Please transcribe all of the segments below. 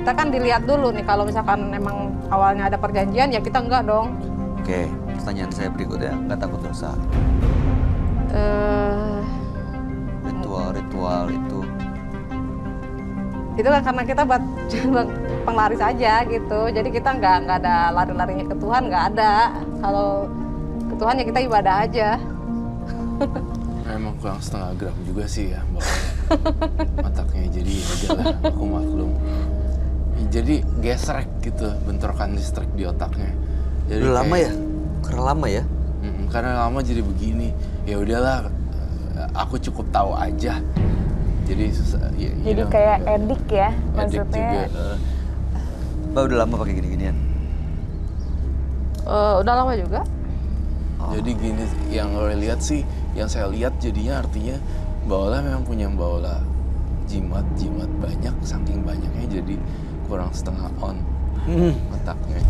kita kan dilihat dulu nih, kalau misalkan emang awalnya ada perjanjian ya kita enggak dong. Oke, pertanyaan saya berikutnya, nggak takut dosa? Ritual Itu kan karena kita buat penglaris aja gitu, jadi kita nggak ada lari-larinya ke Tuhan, nggak ada. Kalau ke Tuhan ya kita ibadah aja. Emang kurang setengah gram juga sih ya bawalnya. Otaknya jadi ya udahlah, aku maklum. Jadi gesrek gitu, bentrokan listrik di otaknya. Jadi udah lama ya? Karena lama ya? Karena lama jadi begini. Ya udahlah, aku cukup tahu aja. Jadi susah. Ya, Jadi kayak edik ya maksudnya. Juga. Mbak udah lama pakai gini-ginian? Udah lama juga. Jadi gini, yang lo lihat sih, yang saya lihat jadinya artinya Mbak Ola memang punya Mbak Ola jimat banyak, saking banyaknya jadi kurang setengah on otaknya.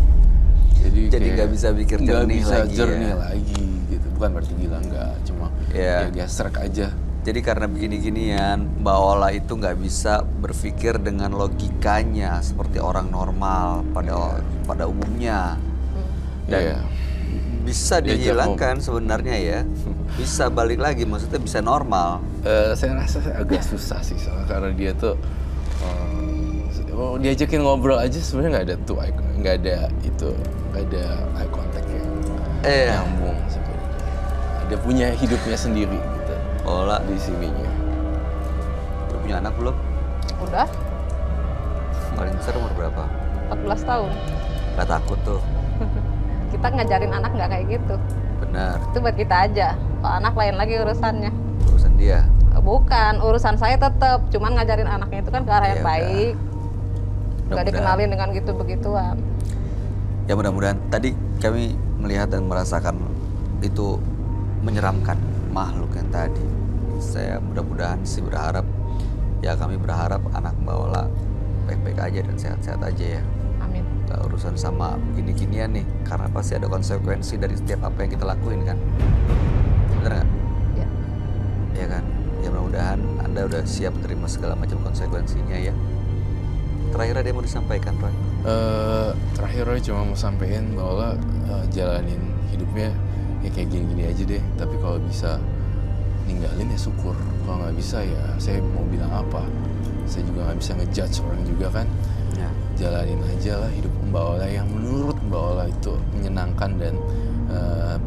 Jadi nggak bisa pikir jernih jernih lagi ya? lagi gitu. Bukan berarti gila nggak, cuma ya gesrek aja. Jadi karena begini-ginian, Mbak Ola itu nggak bisa berpikir dengan logikanya seperti orang normal pada umumnya. Dan bisa dihilangkan sebenarnya ya. Bisa balik lagi, maksudnya bisa normal. Saya rasa agak susah sih soalnya karena dia tuh diajakin ngobrol aja sebenarnya nggak ada eye contact yang nyambung sebenarnya. Dia punya hidupnya sendiri gitu. Ola Di sininya. udah punya anak belum? Udah Paling besar umur berapa? 14 tahun. Gak takut tuh? Kita ngajarin anak nggak kayak gitu. Benar, Itu buat kita aja. Kalau anak lain lagi urusannya. urusan dia. Bukan, urusan saya tetap. Cuman ngajarin anaknya itu kan ke arah yang Ya udah. baik. Nggak Mudah-mudahan. dikenalin dengan gitu-begituan. Ya mudah-mudahan tadi kami melihat dan merasakan itu menyeramkan makhluk yang tadi. Saya mudah-mudahan sih berharap, ya kami berharap anak Mbak Ola baik-baik aja dan sehat-sehat aja ya. Amin. Gak urusan sama gini-ginian nih, karena pasti ada konsekuensi dari setiap apa yang kita lakuin kan. Bener nggak? Ya. Ya kan? Ya mudah-mudahan Anda udah siap menerima segala macam konsekuensinya ya. Terakhir ada yang mau disampaikan, Roy? Terakhir Roy cuma mau sampein bahwa jalanin hidupnya ya kayak gini-gini aja deh. Tapi kalau bisa ninggalin ya syukur. Kalau nggak bisa ya saya mau bilang apa. Saya juga nggak bisa ngejudge orang juga kan. Ya. Jalanin aja lah hidup Mbak Ola yang menurut Mbak Ola itu menyenangkan dan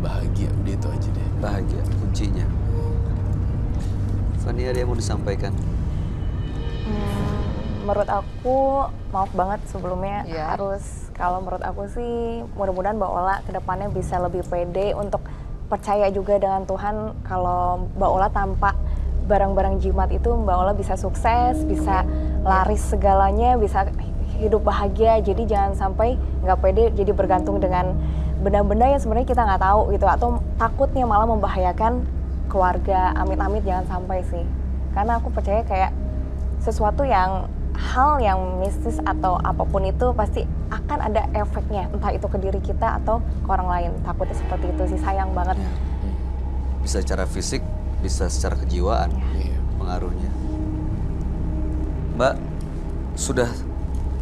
bahagia. Udah itu aja deh. Bahagia kuncinya. Fani ada yang mau disampaikan? Menurut aku, maaf banget sebelumnya Iya. kalau menurut aku sih mudah-mudahan Mbak Ola kedepannya bisa lebih pede untuk percaya juga dengan Tuhan. Kalau Mbak Ola tanpa barang-barang jimat itu Mbak Ola bisa sukses, bisa laris segalanya, bisa hidup bahagia. Jadi jangan sampai nggak pede jadi bergantung dengan benda-benda yang sebenarnya kita nggak tahu gitu, atau takutnya malah membahayakan keluarga. Amit-amit jangan sampai sih, karena aku percaya kayak sesuatu hal yang mistis atau apapun itu pasti akan ada efeknya, entah itu ke diri kita atau ke orang lain. Takutnya seperti itu sih, sayang banget. Bisa secara fisik, bisa secara kejiwaan Iya. pengaruhnya. Mbak, sudah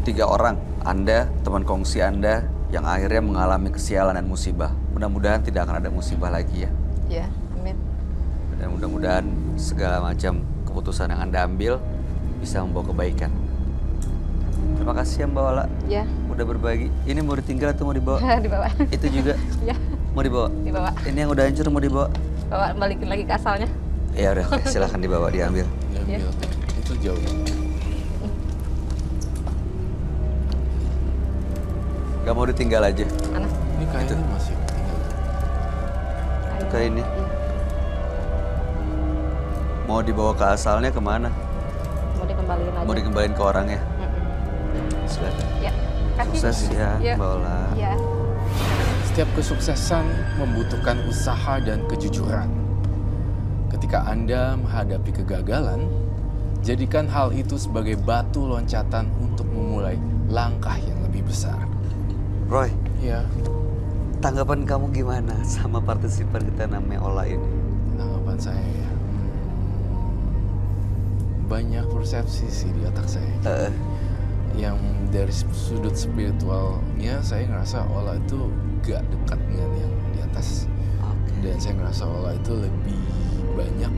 3 orang Anda, teman kongsi Anda yang akhirnya mengalami kesialan dan musibah. Mudah-mudahan tidak akan ada musibah lagi ya. Ya, amin. Dan mudah-mudahan segala macam keputusan yang Anda ambil bisa membawa kebaikan. Terima kasih ya Mbak Ola. Ya. Udah berbagi. Ini mau ditinggal atau mau dibawa? Dibawa. Itu juga Ya, mau dibawa? dibawa. Ini yang udah hancur mau dibawa? Bawa balikin lagi ke asalnya. Ya udah, oke, silahkan dibawa, diambil. Diambil. Itu jauh. Gak mau ditinggal aja. Mana? Ini kayaknya masih tinggal. Kayak ini. Mau dibawa ke asalnya kemana? Mau dikembaliin aja. Mau dikembaliin ke orangnya? Mm-mm. Silakan. Ya. Kasih. Sukses ya Ya. Mbak Ola. Ya. Setiap kesuksesan membutuhkan usaha dan kejujuran. Ketika Anda menghadapi kegagalan, jadikan hal itu sebagai batu loncatan untuk memulai langkah yang lebih besar. Roy, Ya, tanggapan kamu gimana sama partisipan kita namanya Ola ini? tanggapan saya ya. Banyak persepsi sih di otak saya. yang dari sudut spiritualnya saya ngerasa Ola itu gak dekat dengan yang di atas. Dan saya ngerasa Ola itu lebih banyak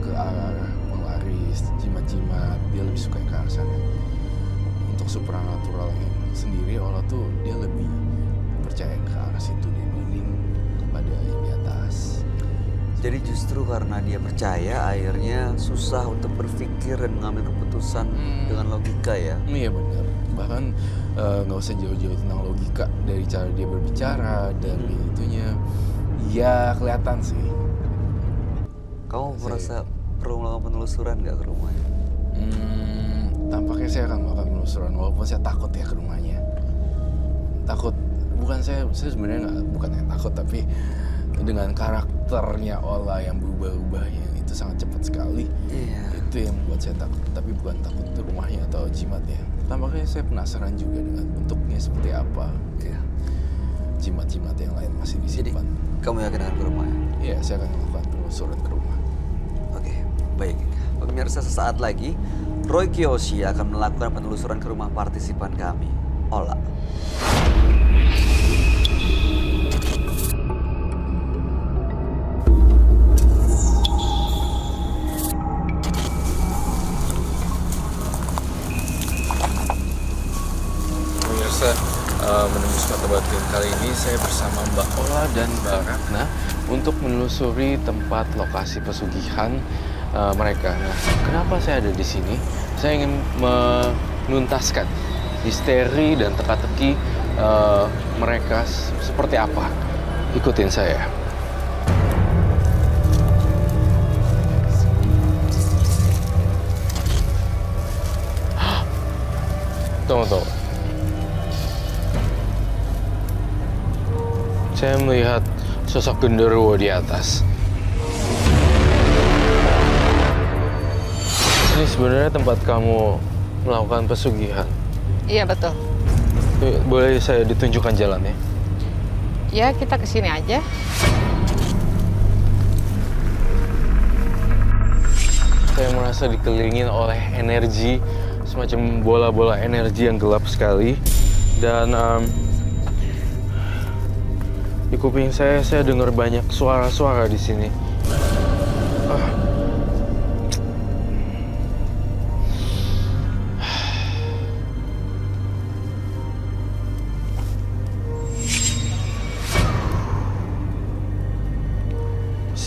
ke arah penglaris, jimat-jimat, dia lebih suka ke arah sana. Untuk supranatural sendiri Ola tuh dia lebih percaya ke arah situ dibanding kepada yang di atas. Jadi justru karena dia percaya, akhirnya susah untuk berpikir dan mengambil keputusan dengan logika ya? Iya benar. Bahkan nggak usah jauh-jauh tentang logika, dari cara dia berbicara, dari itunya, ya kelihatan sih. Kamu merasa perlu melakukan penelusuran nggak ke rumahnya? Tampaknya saya akan melakukan penelusuran, walaupun saya takut ya ke rumahnya. Takut, bukan saya sebenarnya bukan yang takut, tapi dengan karakternya Ola yang berubah-ubahnya itu sangat cepat sekali. Iya. Itu yang membuat saya takut, tapi bukan takut ke rumahnya atau jimatnya. Tampaknya saya penasaran juga dengan bentuknya seperti apa. Iya. Jimat-jimat yang lain masih Jadi disimpan. kamu yakin akan ke rumahnya? Iya, saya akan melakukan penelusuran ke rumah. Oke, baik. Pemirsa, sesaat lagi Roy Kiyoshi akan melakukan penelusuran ke rumah partisipan kami, Ola. Pemirsa, menembus mata batin kali ini saya bersama Mbak Ola dan Mbak Ratna untuk menelusuri tempat lokasi pesugihan mereka. Nah, kenapa saya ada di sini? Saya ingin menuntaskan misteri dan teka-teki mereka seperti apa. Ikutin saya. Tunggu. Saya melihat sosok genderuwo di atas. Ini sebenarnya tempat kamu melakukan pesugihan. Iya betul. Boleh saya ditunjukkan jalannya? Ya kita kesini aja. Saya merasa dikelilingin oleh energi, semacam bola-bola energi yang gelap sekali. Dan di kuping saya dengar banyak suara-suara di sini.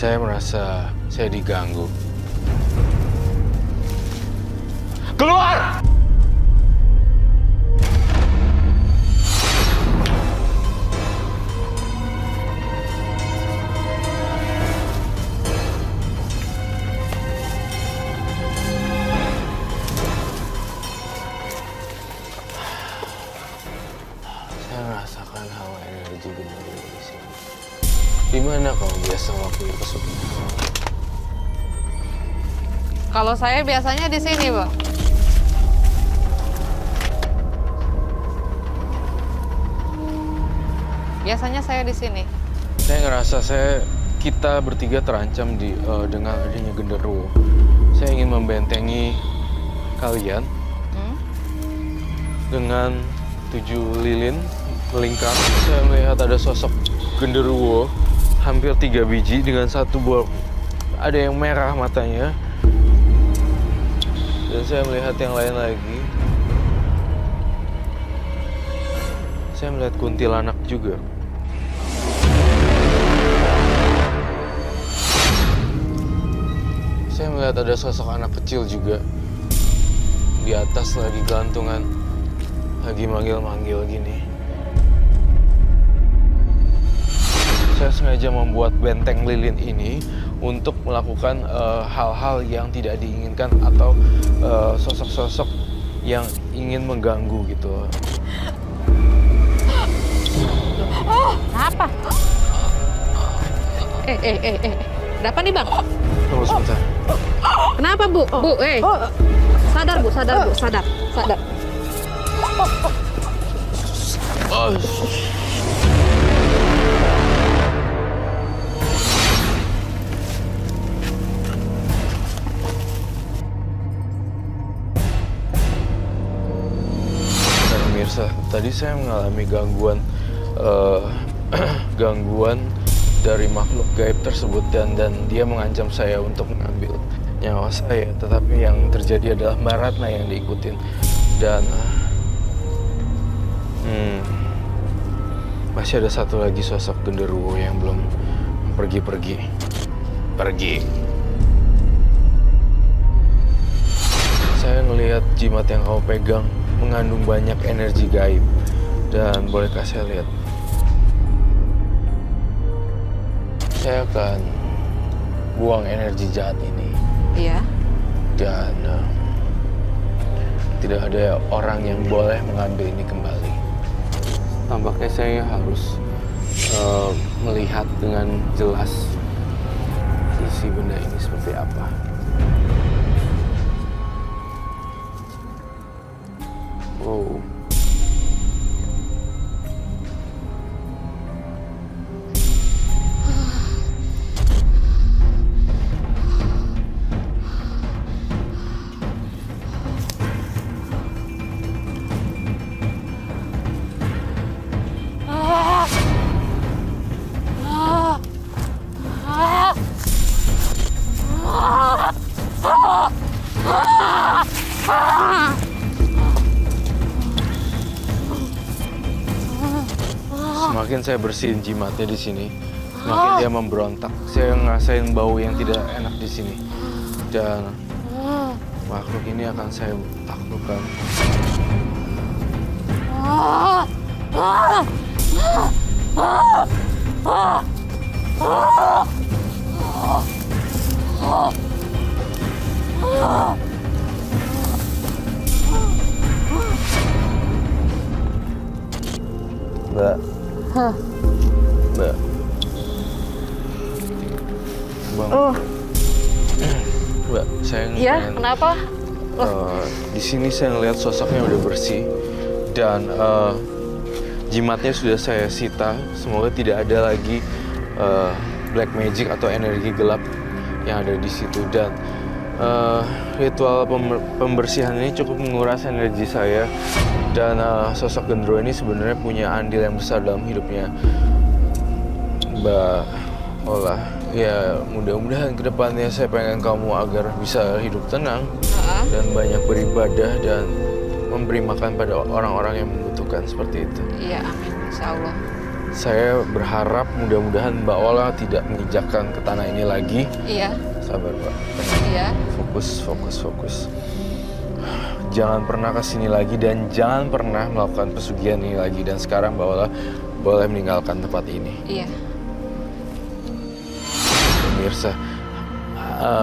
Saya merasa saya diganggu. Keluar! Saya merasakan hawa energi genderuwo di sini. Di mana kamu biasa melakukan pesugihan? Kalau saya biasanya di sini, Bang. Biasanya saya di sini. Saya ngerasa kita bertiga terancam dengan adanya genderuwo. Saya ingin membentengi kalian dengan 7 lilin melingkar. Saya melihat ada sosok genderuwo hampir 3 biji dengan satu buah, ada yang merah matanya. Dan saya melihat yang lain lagi. Saya melihat kuntilanak juga. Saya melihat ada sosok anak kecil juga. Di atas lagi gantungan, lagi manggil-manggil gini. Saya sengaja membuat benteng lilin ini untuk melakukan hal-hal yang tidak diinginkan atau sosok-sosok yang ingin mengganggu gitu. Apa? Ada apa nih, Bang? Tunggu sebentar. Kenapa, Bu? Bu, sadar, Bu, sadar. Oh. tadi saya mengalami gangguan dari makhluk gaib tersebut dan dia mengancam saya untuk mengambil nyawa saya. Tetapi yang terjadi adalah Mbak Ratna yang diikutin dan masih ada satu lagi sosok genderuwo yang belum pergi. Saya ngelihat jimat yang kamu pegang mengandung banyak energi gaib. Dan bolehkah saya lihat? Saya akan buang energi jahat ini. Iya. Dan tidak ada orang yang boleh mengambil ini kembali. Tampaknya saya harus melihat dengan jelas isi benda ini seperti apa. Wow. Semakin saya bersihin jimatnya di sini, semakin dia memberontak. Saya ngerasain bau yang tidak enak di sini. Dan makhluk ini akan saya taklukkan. Mbak. Mbak. Bang. Mbak, saya Iya, kenapa? di sini saya ngelihat sosoknya udah bersih dan jimatnya sudah saya sita. Semoga tidak ada lagi black magic atau energi gelap yang ada di situ. Dan ritual pembersihan ini cukup menguras energi saya. Dan sosok Gendro ini sebenarnya punya andil yang besar dalam hidupnya Mbak Ola. Ya mudah-mudahan kedepannya saya pengen kamu agar bisa hidup tenang dan banyak beribadah dan memberi makan pada orang-orang yang membutuhkan seperti itu. Iya, amin. Insya Allah. Saya berharap mudah-mudahan Mbak Ola tidak menginjakkan ke tanah ini lagi. Iya. Sabar Mbak. Iya. Fokus. Jangan pernah kesini lagi dan jangan pernah melakukan pesugihan ini lagi. Dan sekarang Mbak Ola boleh meninggalkan tempat ini. Iya. Pemirsa,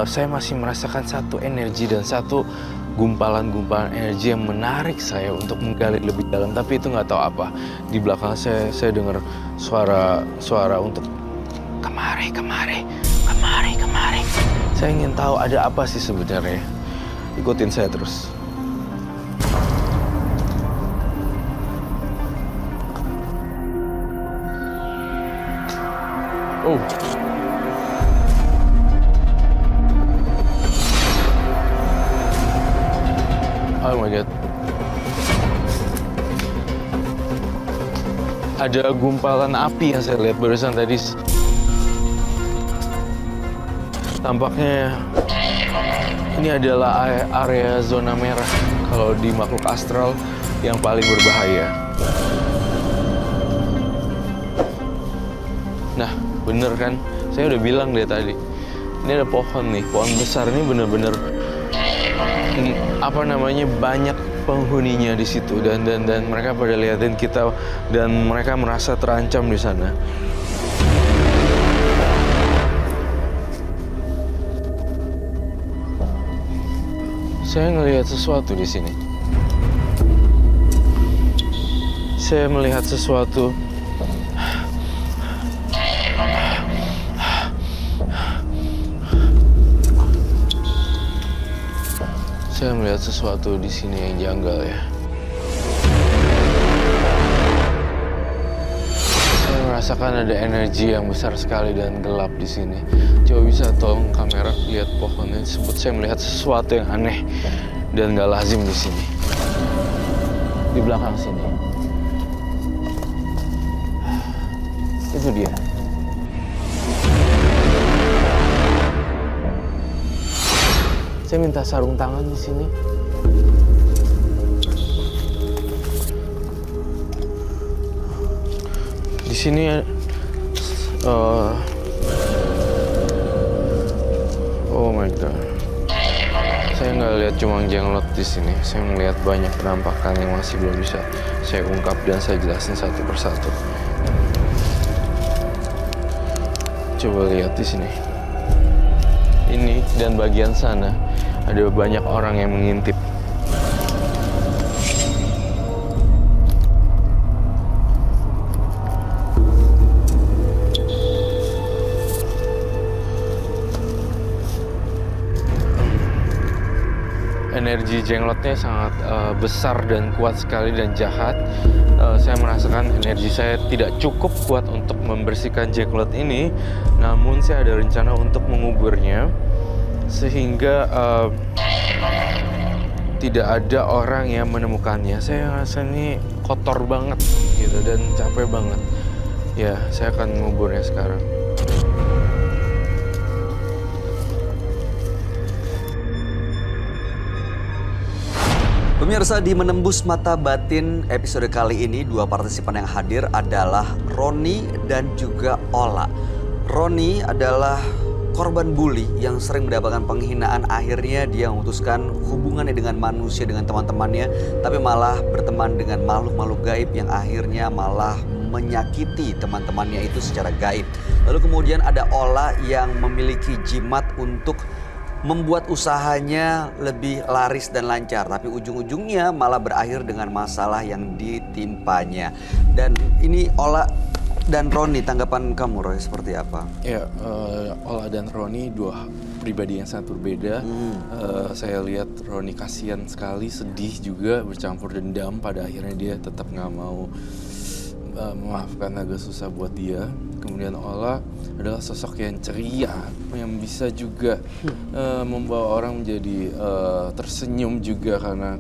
saya masih merasakan satu energi dan satu gumpalan-gumpalan energi yang menarik saya untuk menggali lebih dalam. Tapi itu nggak tahu apa. Di belakang saya dengar suara untuk kemari. Saya ingin tahu ada apa sih sebenarnya. Ikutin saya terus. Oh. Oh my God. Ada gumpalan api yang saya lihat barusan tadi. Tampaknya ini adalah area zona merah kalau di makhluk astral yang paling berbahaya. Nah, bener kan? Saya udah bilang deh tadi. Ini ada pohon nih, pohon besar ini bener-bener banyak penghuninya di situ dan mereka pada liatin kita dan mereka merasa terancam di sana. Saya ngelihat sesuatu di sini. Saya melihat sesuatu. Saya melihat sesuatu di sini yang janggal ya. Saya merasakan ada energi yang besar sekali dan gelap di sini. Coba bisa tolong kamera lihat pohonnya tersebut. Saya melihat sesuatu yang aneh dan gak lazim di sini. Di belakang sini. Itu dia. Saya minta sarung tangan di sini. Di sini oh my god. Saya nggak lihat cuma jenglot di sini. Saya melihat banyak penampakan yang masih belum bisa saya ungkap dan saya jelasin satu persatu. Coba lihat di sini. Ini dan bagian sana ada banyak orang yang mengintip. Energi jenglotnya sangat besar dan kuat sekali dan jahat. Saya merasakan energi saya tidak cukup kuat untuk membersihkan jenglot ini. Namun saya ada rencana untuk menguburnya sehingga tidak ada orang yang menemukannya. Saya rasa ini kotor banget gitu dan capek banget. Ya, saya akan menguburnya sekarang. Pemirsa, di Menembus Mata Batin episode kali ini, dua partisipan yang hadir adalah Roni dan juga Ola. Roni adalah korban bully yang sering mendapatkan penghinaan. Akhirnya dia memutuskan hubungannya dengan manusia, dengan teman-temannya, tapi malah berteman dengan makhluk-makhluk gaib yang akhirnya malah menyakiti teman-temannya itu secara gaib. Lalu kemudian ada Ola yang memiliki jimat untuk membuat usahanya lebih laris dan lancar, tapi ujung-ujungnya malah berakhir dengan masalah yang ditimpanya. Dan ini Ola dan Roni, tanggapan kamu Roy seperti apa? Ya, Ola dan Roni dua pribadi yang sangat berbeda. Saya lihat Roni kasihan sekali, sedih juga, bercampur dendam. Pada akhirnya dia tetap nggak mau memaafkan, agak susah buat dia. Kemudian Ola adalah sosok yang ceria, yang bisa juga membawa orang menjadi tersenyum juga karena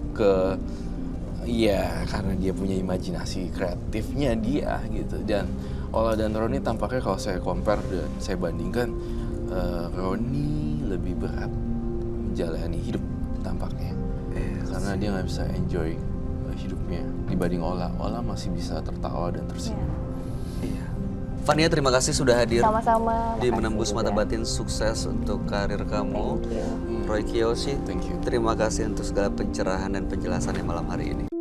karena dia punya imajinasi kreatifnya dia gitu. Dan Ola dan Roni tampaknya kalau saya compare dan saya bandingkan, Roni lebih berat menjalani hidup tampaknya. Karena dia nggak bisa enjoy hidupnya dibanding Ola. Ola masih bisa tertawa dan tersenyum. Iya. Fania, terima kasih sudah hadir. Sama-sama. Di Menembus Mata Batin. Sukses untuk karir kamu. Roy Kiyoshi, Thank you. terima kasih untuk segala pencerahan dan penjelasannya malam hari ini.